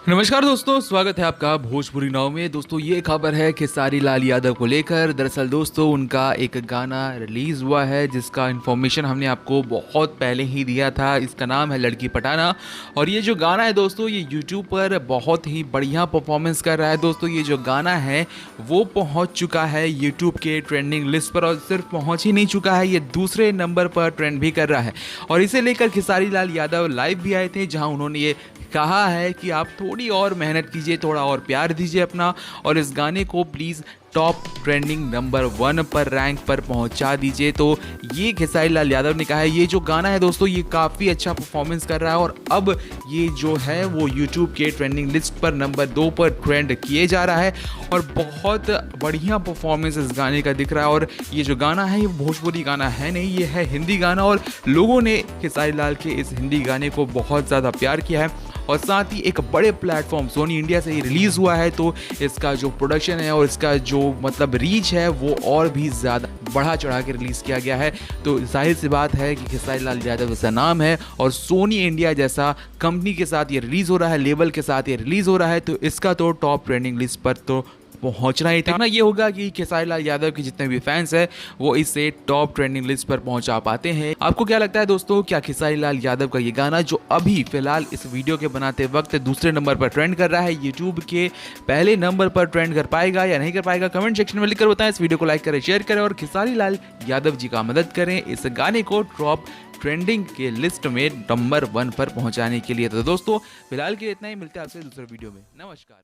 नमस्कार दोस्तों, स्वागत है आपका भोजपुरी नाव में। दोस्तों ये खबर है खेसारी लाल यादव को लेकर। दरअसल दोस्तों उनका एक गाना रिलीज़ हुआ है जिसका इन्फॉर्मेशन हमने आपको बहुत पहले ही दिया था। इसका नाम है लड़की पटाना और ये जो गाना है दोस्तों ये यूट्यूब पर बहुत ही बढ़िया परफॉर्मेंस कर रहा है। दोस्तों ये जो गाना है वो पहुंच चुका है यूट्यूब के ट्रेंडिंग लिस्ट पर और सिर्फ पहुंच ही नहीं चुका है, ये दूसरे नंबर पर ट्रेंड भी कर रहा है। और इसे लेकर खेसारी लाल यादव लाइव भी आए थे जहां उन्होंने ये कहा है कि आप थोड़ी और मेहनत कीजिए, थोड़ा और प्यार दीजिए अपना और इस गाने को प्लीज़ टॉप ट्रेंडिंग नंबर 1 पर रैंक पर पहुंचा दीजिए। तो ये खेसारी लाल यादव ने कहा है। ये जो गाना है दोस्तों ये काफ़ी अच्छा परफॉर्मेंस कर रहा है और अब ये जो है वो यूट्यूब के ट्रेंडिंग लिस्ट पर नंबर 2 पर ट्रेंड किए जा रहा है और बहुत बढ़िया परफॉर्मेंस इस गाने का दिख रहा है। और ये जो गाना है ये भोजपुरी गाना है नहीं, ये है हिंदी गाना और लोगों ने खेसारी लाल के इस हिंदी गाने को बहुत ज़्यादा प्यार किया है और साथ ही एक बड़े प्लेटफॉर्म सोनी इंडिया से ही रिलीज़ हुआ है। तो इसका जो प्रोडक्शन है और इसका जो मतलब रीच है वो और भी ज़्यादा बढ़ा चढ़ा के रिलीज़ किया गया है। तो जाहिर सी बात है कि खेसारी लाल यादव जैसा नाम है और सोनी इंडिया जैसा कंपनी के साथ ये रिलीज़ हो रहा है, लेबल के साथ ये रिलीज़ हो रहा है, तो इसका तो टॉप ट्रेंडिंग लिस्ट पर तो पहुंचना ही था ना। ये होगा कि खेसारी लाल यादव के जितने भी फैंस हैं वो इसे टॉप ट्रेंडिंग लिस्ट पर पहुंचा पाते हैं। आपको क्या लगता है दोस्तों, क्या खेसारी लाल यादव का ये गाना जो अभी फिलहाल इस वीडियो के बनाते वक्त दूसरे नंबर पर ट्रेंड कर रहा है यूट्यूब के पहले नंबर पर ट्रेंड कर पाएगा या नहीं कर पाएगा? कमेंट सेक्शन में लिखकर बताएं। इस वीडियो को लाइक करें, शेयर करें और खेसारी लाल यादव जी का मदद करें इस गाने को टॉप ट्रेंडिंग के लिस्ट में नंबर 1 पर पहुंचाने के लिए। तो दोस्तों फिलहाल के लिए इतना ही, मिलते हैं आपसे दूसरे वीडियो में। नमस्कार।